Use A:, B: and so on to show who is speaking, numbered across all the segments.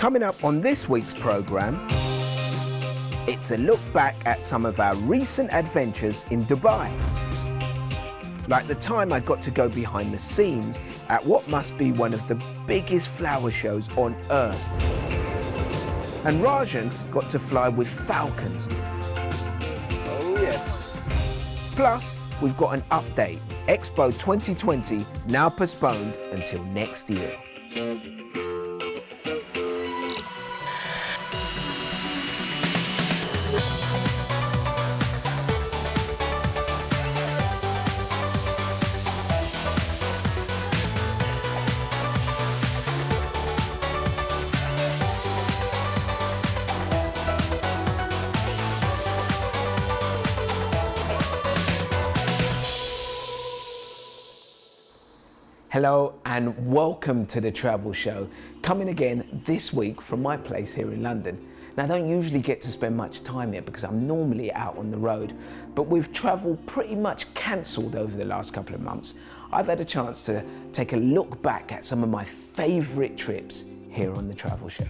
A: Coming up on this week's programme, it's a look back at some of our recent adventures in Dubai. Like the time I got to go behind the scenes at what must be one of the biggest flower shows on earth. And Rajan got to fly with falcons. Oh yes. Plus, we've got an update. Expo 2020 now postponed until next year. Hello and welcome to the Travel Show, coming again this week from my place here in London. Now I don't usually get to spend much time here because I'm normally out on the road, but with travel pretty much cancelled over the last couple of months, I've had a chance to take a look back at some of my favourite trips here on the Travel Show.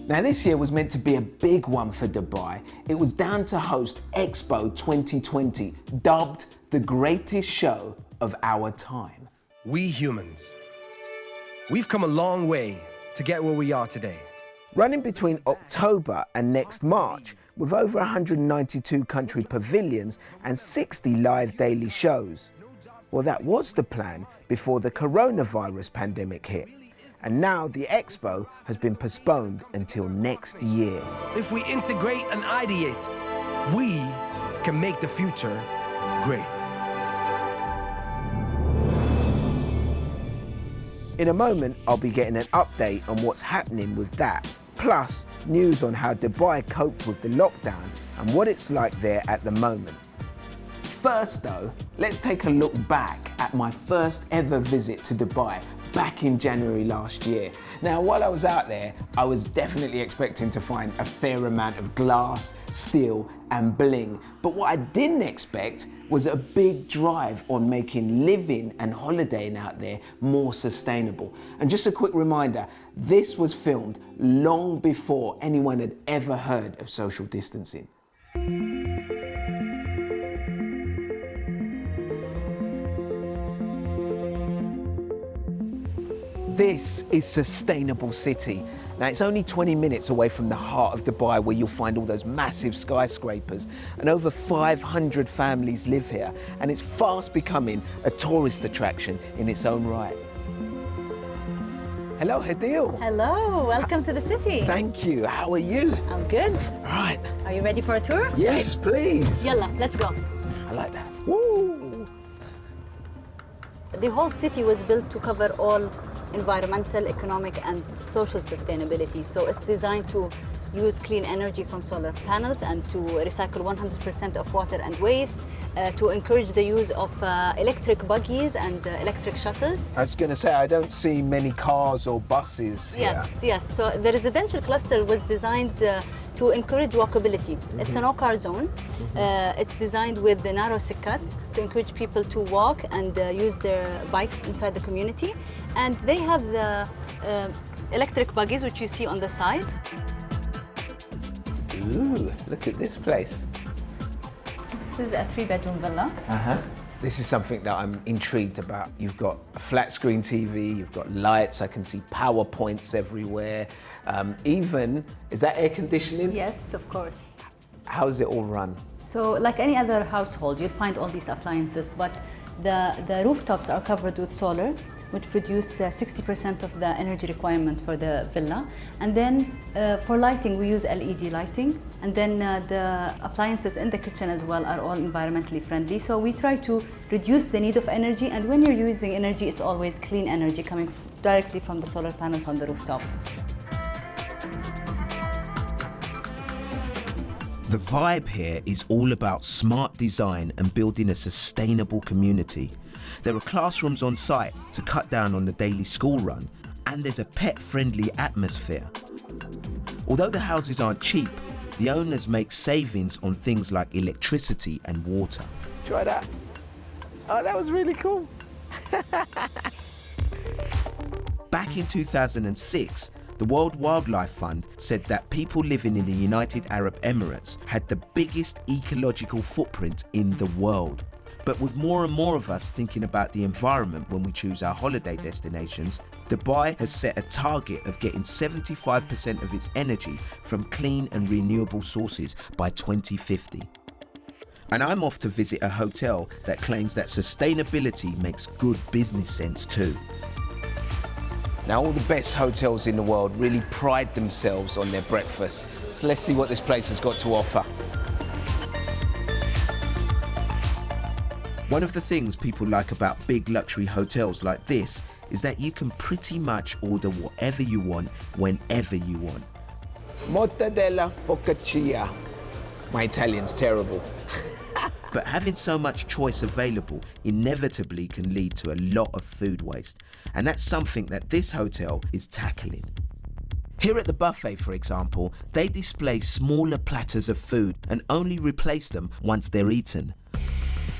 A: Now this year was meant to be a big one for Dubai. It was down to host Expo 2020, dubbed the greatest show of our time.
B: We humans, we've come a long way to get where we are today.
A: Running between October and next March, with over 192 country pavilions and 60 live daily shows. Well, that was the plan before the coronavirus pandemic hit. And now the Expo has been postponed until next year.
B: If we integrate and ideate, we can make the future great.
A: In a moment, I'll be getting an update on what's happening with that, plus news on how Dubai coped with the lockdown and what it's like there at the moment. First though, let's take a look back at my first ever visit to Dubai back in January last year. Now, while I was out there, I was definitely expecting to find a fair amount of glass, steel and bling. But what I didn't expect was a big drive on making living and holidaying out there more sustainable. And just a quick reminder, this was filmed long before anyone had ever heard of social distancing. This is Sustainable City. Now it's only 20 minutes away from the heart of Dubai where you'll find all those massive skyscrapers, and over 500 families live here, and it's fast becoming a tourist attraction in its own right. Hello, Hadil.
C: Hello, welcome to the city.
A: Thank you, how are you?
C: I'm good.
A: All right.
C: Are you ready for a tour?
A: Yes, please.
C: Yalla, let's go.
A: I like that. Woo!
C: The whole city was built to cover all environmental, economic and social sustainability. So it's designed to use clean energy from solar panels and to recycle 100% of water and waste, to encourage the use of electric buggies and electric shuttles.
A: I was going to say, I don't see many cars or buses here.
C: Yes. So the residential cluster was designed to encourage walkability. It's a no-car zone. It's designed with the narrow sikkas to encourage people to walk and use their bikes inside the community. And they have the electric buggies, which you see on the side.
A: Ooh, look at this place.
C: This is a 3-bedroom villa.
A: This is something that I'm intrigued about. You've got a flat screen TV, you've got lights, I can see PowerPoints everywhere. Even, is that air conditioning?
C: Yes, of course.
A: How is it all run?
C: So like any other household, you'll find all these appliances, but the rooftops are covered with solar, which produce 60% of the energy requirement for the villa. And then for lighting, we use LED lighting. And then the appliances in the kitchen as well are all environmentally friendly. So we try to reduce the need of energy. And when you're using energy, it's always clean energy coming directly from the solar panels on the rooftop.
A: The vibe here is all about smart design and building a sustainable community. There are classrooms on site to cut down on the daily school run, and there's a pet-friendly atmosphere. Although the houses aren't cheap, the owners make savings on things like electricity and water. Try that. Oh, that was really cool. Back in 2006, The World Wildlife Fund said that people living in the United Arab Emirates had the biggest ecological footprint in the world. But with more and more of us thinking about the environment when we choose our holiday destinations, Dubai has set a target of getting 75% of its energy from clean and renewable sources by 2050. And I'm off to visit a hotel that claims that sustainability makes good business sense too. Now, all the best hotels in the world really pride themselves on their breakfast. So let's see what this place has got to offer. One of the things people like about big luxury hotels like this is that you can pretty much order whatever you want, whenever you want. Mortadella focaccia. My Italian's terrible. But having so much choice available inevitably can lead to a lot of food waste. And that's something that this hotel is tackling. Here at the buffet, for example, they display smaller platters of food and only replace them once they're eaten.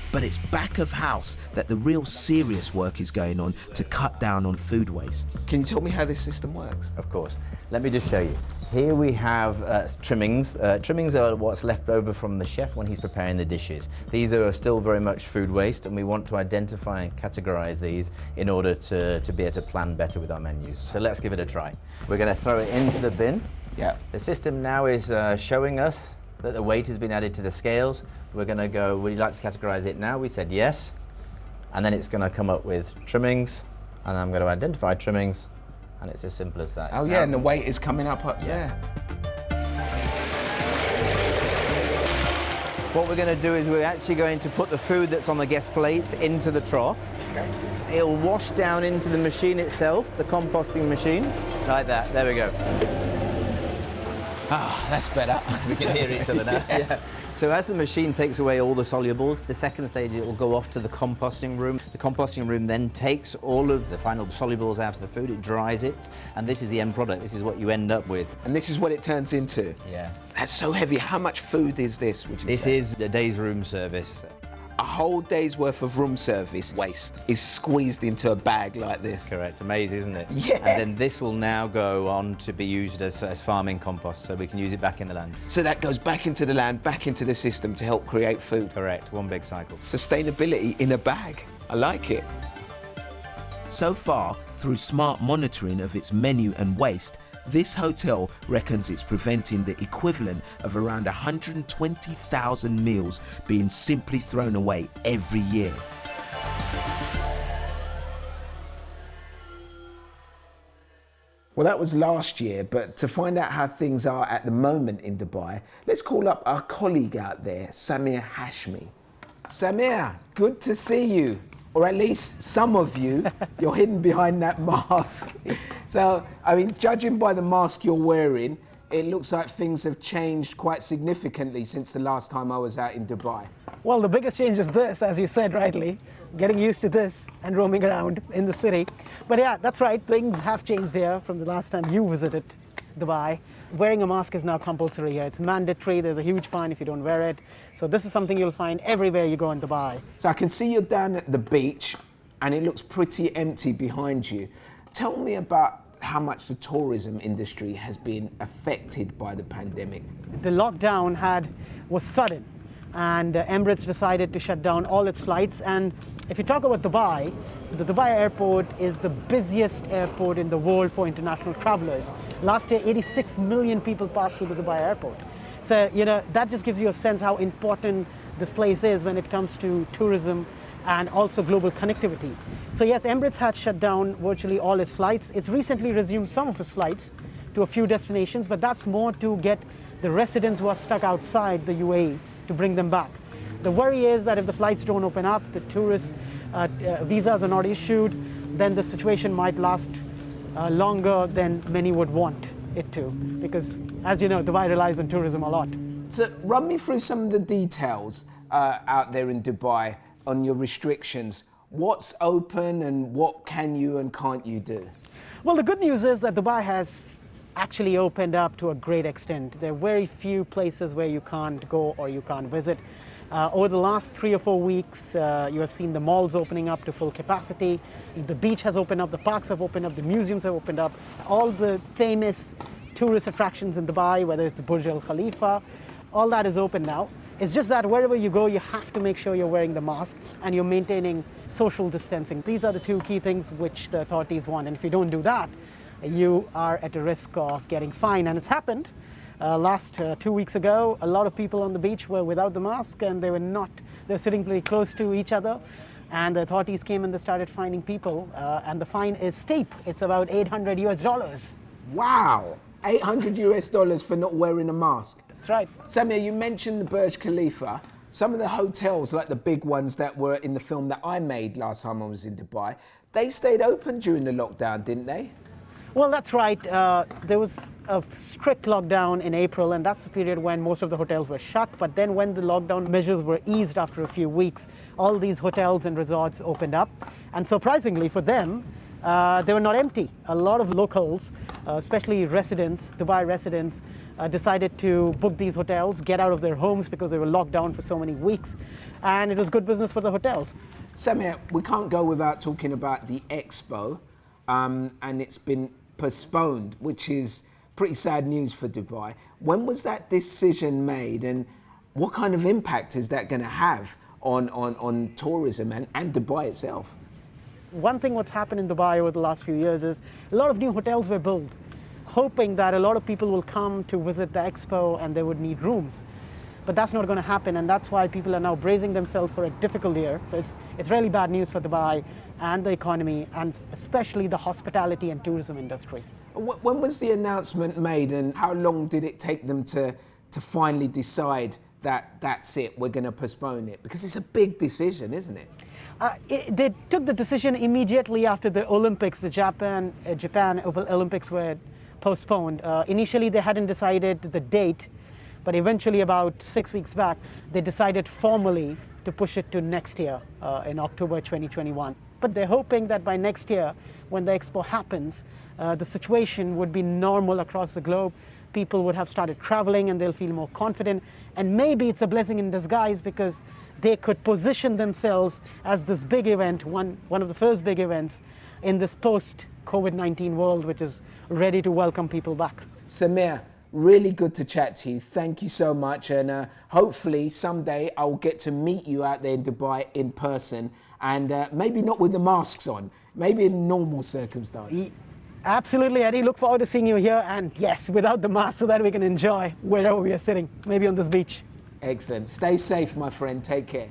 A: But it's back of house that the real serious work is going on to cut down on food waste. Can you tell me how this system works?
D: Of course. Let me just show you. Here we have trimmings. Trimmings are what's left over from the chef when he's preparing the dishes. These are still very much food waste, and we want to identify and categorize these in order to be able to plan better with our menus. So let's give it a try. We're going to throw it into the bin.
A: Yeah.
D: The system now is showing us that the weight has been added to the scales. We're going to go, would you like to categorize it now? We said yes. And then it's going to come up with trimmings, and I'm going to identify trimmings, and it's as simple as that.
A: Oh yeah, and the weight is coming up there.
D: What we're going to do is we're actually going to put the food that's on the guest plates into the trough. Okay. It'll wash down into the machine itself, the composting machine, like that. There we go.
A: Ah, that's better.
D: We can hear each other now. Yeah. So as the machine takes away all the solubles, the second stage it will go off to the composting room. The composting room then takes all of the final solubles out of the food, it dries it, and this is the end product. This is what you end up with.
A: And this is what it turns into?
D: Yeah.
A: That's so heavy. How much food is this, would you say?
D: This is a day's room service.
A: A whole day's worth of room service waste is squeezed into a bag like this.
D: Correct. Amazing, isn't it?
A: Yeah.
D: And then this will now go on to be used as farming compost, so we can use it back in the land.
A: So that goes back into the land, back into the system to help create food.
D: Correct. One big cycle.
A: Sustainability in a bag. I like it. So far, through smart monitoring of its menu and waste, this hotel reckons it's preventing the equivalent of around 120,000 meals being simply thrown away every year. Well, that was last year, but to find out how things are at the moment in Dubai, let's call up our colleague out there, Sameer Tashmi. Sameer, good to see you. Or at least some of you. You're hidden behind that mask. So, I mean, judging by the mask you're wearing, it looks like things have changed quite significantly since the last time I was out in Dubai.
E: Well, the biggest change is this, as you said rightly, getting used to this and roaming around in the city. But yeah, that's right, things have changed here from the last time you visited Dubai. Wearing a mask is now compulsory here. It's mandatory. There's a huge fine if you don't wear it. So this is something you'll find everywhere you go in Dubai.
A: So I can see you're down at the beach and it looks pretty empty behind you. Tell me about how much the tourism industry has been affected by the pandemic.
E: The lockdown was sudden, and Emirates decided to shut down all its flights. And if you talk about Dubai, the Dubai airport is the busiest airport in the world for international travelers. Last year, 86 million people passed through the Dubai airport. So, you know, that just gives you a sense how important this place is when it comes to tourism and also global connectivity. So yes, Emirates had shut down virtually all its flights. It's recently resumed some of its flights to a few destinations, but that's more to get the residents who are stuck outside the UAE to bring them back. The worry is that if the flights don't open up, the tourist visas are not issued, then the situation might last longer than many would want it to, because as you know, Dubai relies on tourism a lot.
A: So run me through some of the details out there in Dubai on your restrictions. What's open and what can you and can't you do?
E: Well, the good news is that Dubai has actually opened up to a great extent. There are very few places where you can't go or you can't visit. Over the last 3 or 4 weeks, you have seen the malls opening up to full capacity. The beach has opened up, the parks have opened up, the museums have opened up. All the famous tourist attractions in Dubai, whether it's the Burj Al Khalifa, all that is open now. It's just that wherever you go, you have to make sure you're wearing the mask and you're maintaining social distancing. These are the 2 key things which the authorities want. And if you don't do that, you are at a risk of getting fined. And it's happened. Last 2 weeks ago, a lot of people on the beach were without the mask and they were sitting pretty close to each other. And the authorities came and they started fining people. And the fine is steep. It's about $800 US.
A: Wow, $800 US for not wearing a mask.
E: That's right.
A: Sameer, you mentioned the Burj Khalifa. Some of the hotels, like the big ones that were in the film that I made last time I was in Dubai, they stayed open during the lockdown, didn't they?
E: Well, that's right. There was a strict lockdown in April, and that's the period when most of the hotels were shut. But then when the lockdown measures were eased after a few weeks, all these hotels and resorts opened up. And surprisingly for them, they were not empty. A lot of locals, especially residents, Dubai residents, decided to book these hotels, get out of their homes because they were locked down for so many weeks. And it was good business for the hotels.
A: Sameer, we can't go without talking about the Expo, and it's been postponed, which is pretty sad news for Dubai. When was that decision made, and what kind of impact is that going to have on tourism and Dubai itself?
E: One thing what's happened in Dubai over the last few years is a lot of new hotels were built, hoping that a lot of people will come to visit the Expo and they would need rooms. But that's not going to happen, and that's why people are now bracing themselves for a difficult year. So it's really bad news for Dubai and the economy, and especially the hospitality and tourism industry.
A: When was the announcement made, and how long did it take them to finally decide that that's it, we're going to postpone it? Because it's a big decision, isn't it?
E: They took the decision immediately after the Olympics. The Japan Olympics were postponed. Initially, they hadn't decided the date, but eventually about 6 weeks back, they decided formally to push it to next year, in October 2021. But they're hoping that by next year, when the Expo happens, the situation would be normal across the globe. People would have started traveling and they'll feel more confident. And maybe it's a blessing in disguise because they could position themselves as this big event, one of the first big events in this post-COVID-19 world, which is ready to welcome people back.
A: Sameer, really good to chat to you. Thank you so much. And hopefully someday I'll get to meet you out there in Dubai in person, and maybe not with the masks on, maybe in normal circumstances.
E: Absolutely, Eddie. Look forward to seeing you here, and yes, without the mask so that we can enjoy wherever we are sitting, maybe on this beach.
A: Excellent. Stay safe, my friend. Take care.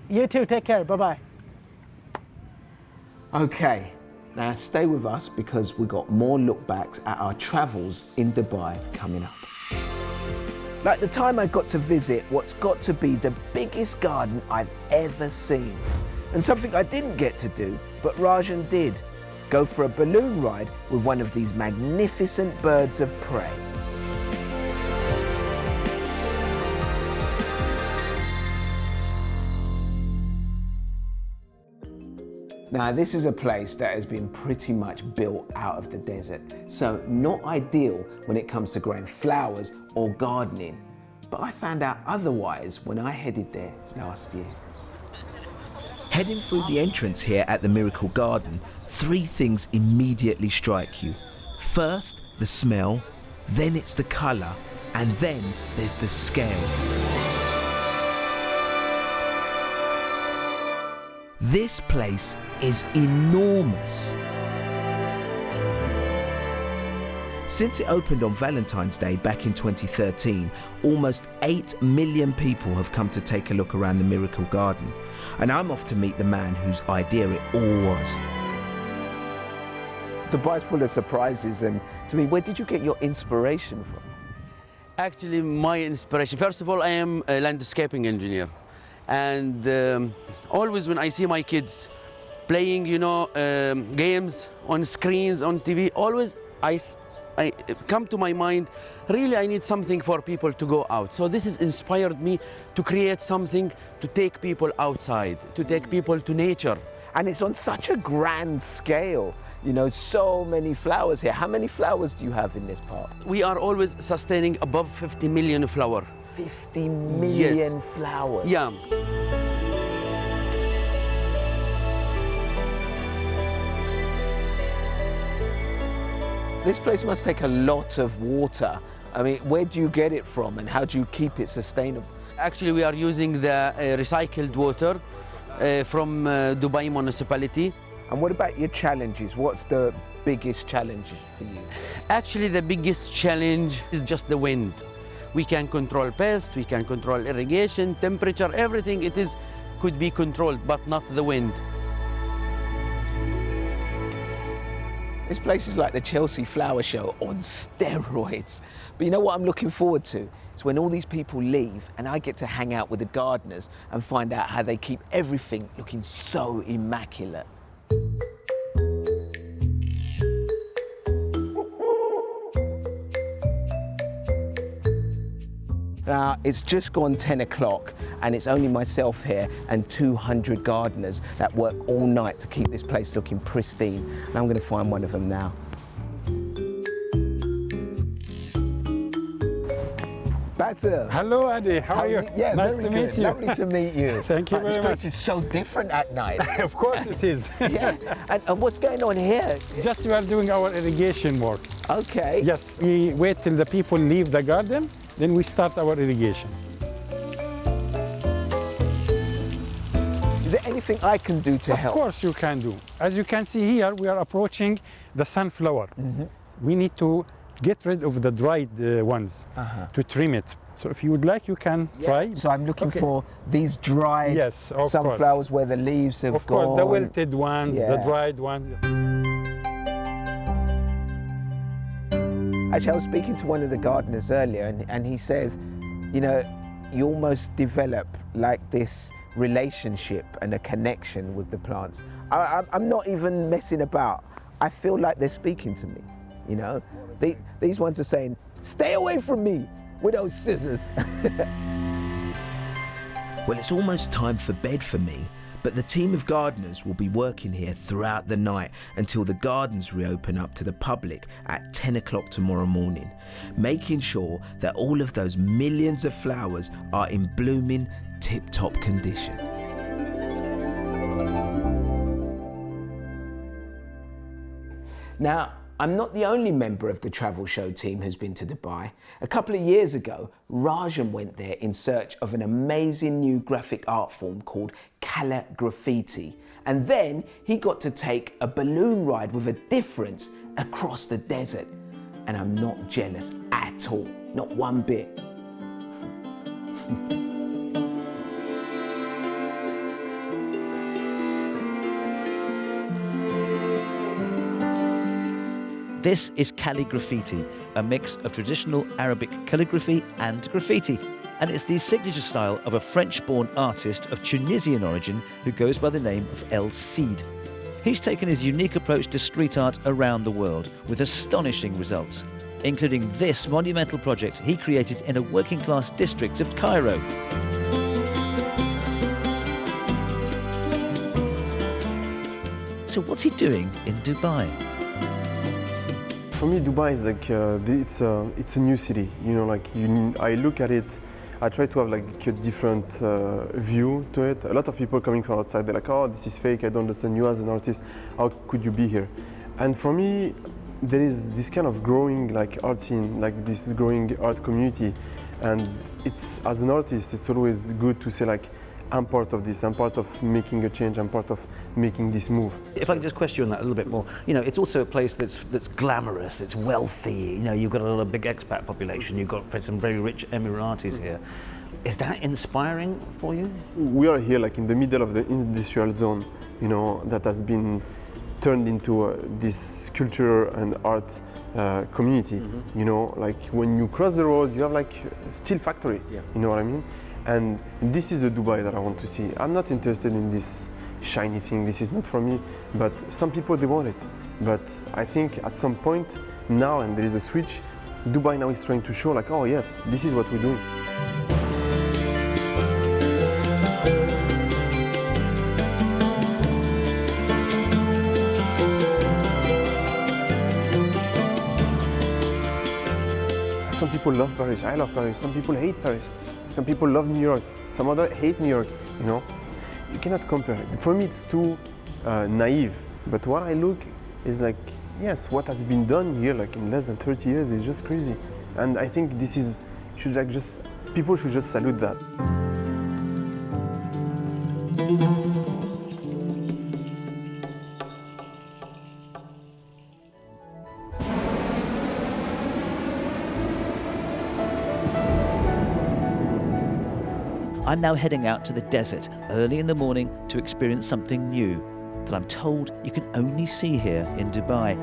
E: You too. Take care. Bye-bye.
A: Okay, now stay with us because we've got more look backs at our travels in Dubai coming up. Like the time I got to visit what's got to be the biggest garden I've ever seen. And something I didn't get to do, but Rajan did. Go for a balloon ride with one of these magnificent birds of prey. Now, this is a place that has been pretty much built out of the desert, so not ideal when it comes to growing flowers or gardening. But I found out otherwise when I headed there last year. Heading through the entrance here at the Miracle Garden, 3 things immediately strike you. First, the smell, then it's the colour, and then there's the scale. This place is enormous. Since it opened on Valentine's Day back in 2013, almost 8 million people have come to take a look around the Miracle Garden. And I'm off to meet the man whose idea it all was. Dubai's full of surprises, and to me, where did you get your inspiration from?
F: Actually, my inspiration, first of all, I am a landscaping engineer. And always when I see my kids playing, games on screens, on TV, always I come to my mind, really I need something for people to go out. So this has inspired me to create something to take people outside, to take people to nature.
A: And it's on such a grand scale. You know, so many flowers here. How many flowers do you have in this park?
F: We are always sustaining above 50 million flower.
A: 50 million
F: Yes.
A: flowers.
F: Yeah.
A: This place must take a lot of water. I mean, where do you get it from and how do you keep it sustainable?
F: Actually, we are using the recycled water from Dubai municipality.
A: And what about your challenges? What's the biggest challenge for you?
F: Actually, the biggest challenge is just the wind. We can control pests, we can control irrigation, temperature, everything could be controlled, but not the wind.
A: This place is like the Chelsea Flower Show on steroids. But you know what I'm looking forward to? It's when all these people leave and I get to hang out with the gardeners and find out how they keep everything looking so immaculate. Now, it's just gone 10 o'clock and it's only myself here and 200 gardeners that work all night to keep this place looking pristine. And I'm going to find one of them now. Basil.
G: Hello, Ade. How are you?
A: Yeah,
G: nice
A: very
G: to
A: good.
G: meet you.
A: Lovely to meet you.
G: Thank you
A: This
G: very
A: place
G: much.
A: is so different at night.
G: Of course it is.
A: Yeah. And what's going on here?
G: Just we are doing our irrigation work.
A: Okay.
G: Yes, we wait till the people leave the garden, then we start our irrigation.
A: Is there anything I can do to help?
G: Of course you can do. As you can see here, we are approaching the sunflower. We need to get rid of the dried ones to trim it. So if you would like, you can try.
A: So I'm looking for these dried
G: Yes, of
A: sunflowers where the leaves have
G: Of
A: gone.
G: course, the wilted ones, the
A: Yeah.
G: dried ones.
A: Actually, I was speaking to one of the gardeners earlier and he says, you know, you almost develop like this relationship and a connection with the plants. I'm not even messing about. I feel like they're speaking to me, you know. These ones are saying, stay away from me with those scissors. Well, it's almost time for bed for me, but the team of gardeners will be working here throughout the night until the gardens reopen up to the public at 10 o'clock tomorrow morning, making sure that all of those millions of flowers are in blooming, tip-top condition. Now, I'm not the only member of the Travel Show team who's been to Dubai. A couple of years ago, Rajan went there in search of an amazing new graphic art form called Cali Graffiti. And then he got to take a balloon ride with a difference across the desert. And I'm not jealous at all, not one bit.
H: This is Cali Graffiti, a mix of traditional Arabic calligraphy and graffiti. And it's the signature style of a French-born artist of Tunisian origin who goes by the name of El Cid. He's taken his unique approach to street art around the world with astonishing results, including this monumental project he created in a working-class district of Cairo. So what's he doing in Dubai?
I: For me, Dubai is like it's a new city. You know, like I look at it, I try to have like a different view to it. A lot of people coming from outside, they're like, "Oh, this is fake. I don't understand. You as an artist, how could you be here?" And for me, there is this kind of growing like art scene, like this growing art community, and it's as an artist, it's always good to say like, I'm part of this, I'm part of making a change, I'm part of making this move.
H: If I can just question you on that a little bit more, you know, it's also a place that's glamorous, it's wealthy, you know, you've got a lot of big expat population, you've got some very rich Emiratis here. Is that inspiring for you?
I: We are here like in the middle of the industrial zone, you know, that has been turned into this culture and art community. You know, like when you cross the road, you have like steel factory, you know what I mean? And this is the Dubai that I want to see. I'm not interested in this shiny thing, this is not for me, but some people, they want it. But I think at some point now, and there is a switch, Dubai now is trying to show like, oh yes, this is what we're doing. some people love Paris. I love Paris. Some people hate Paris. Some people love New York. Some other hate New York. You know, you cannot compare it. For me, it's too naive. But what I look is like, yes, what has been done here, like in less than 30 years, is just crazy. And I think this is people should just salute that.
H: I'm now heading out to the desert early in the morning to experience something new that I'm told you can only see here in Dubai.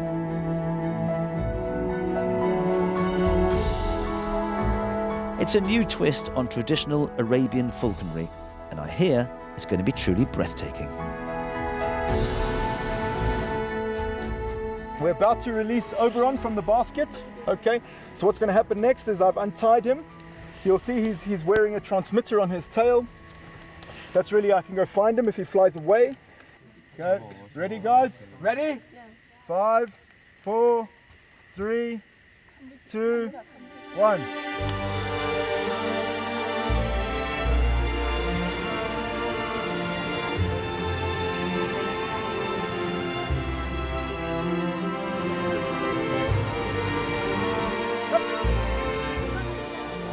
H: It's a new twist on traditional Arabian falconry, and I hear it's going to be truly breathtaking.
J: We're about to release Oberon from the basket. Okay, so what's going to happen next is I've untied him. You'll see he's wearing a transmitter on his tail. That's really, I can go find him if he flies away. Okay, ready guys? Ready? Yeah. 5, 4, 3, 2, 1.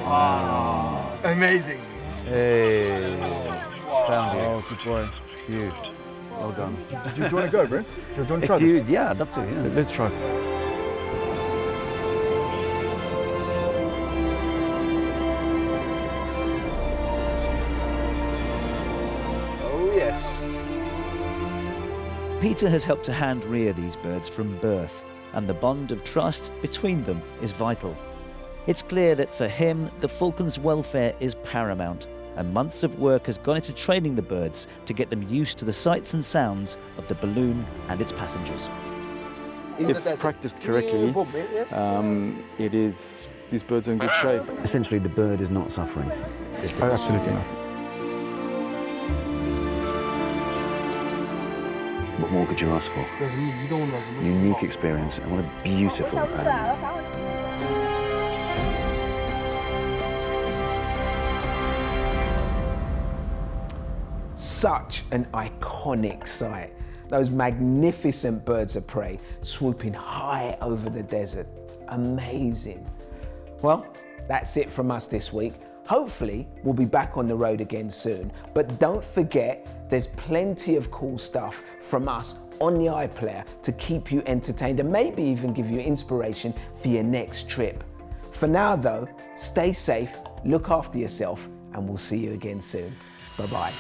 B: Wow. Amazing.
K: Hey. Found you.
J: Oh, good boy.
K: You. Well done.
J: Do you want to go, bro? Do you want to try this?
K: Yeah, I'd love to. Yeah.
J: Let's try.
B: Oh, yes.
H: Peter has helped to hand rear these birds from birth, and the bond of trust between them is vital. It's clear that for him, the falcon's welfare is paramount, and months of work has gone into training the birds to get them used to the sights and sounds of the balloon and its passengers.
J: If practiced correctly, these birds are in good shape.
K: Essentially, the bird is not suffering.
J: Absolutely not.
K: What more could you ask for? Unique experience, and what a beautiful animal.
A: Such an iconic sight. Those magnificent birds of prey swooping high over the desert. Amazing. Well, that's it from us this week. Hopefully, we'll be back on the road again soon. But don't forget, there's plenty of cool stuff from us on the iPlayer to keep you entertained and maybe even give you inspiration for your next trip. For now though, stay safe, look after yourself, and we'll see you again soon. Bye-bye.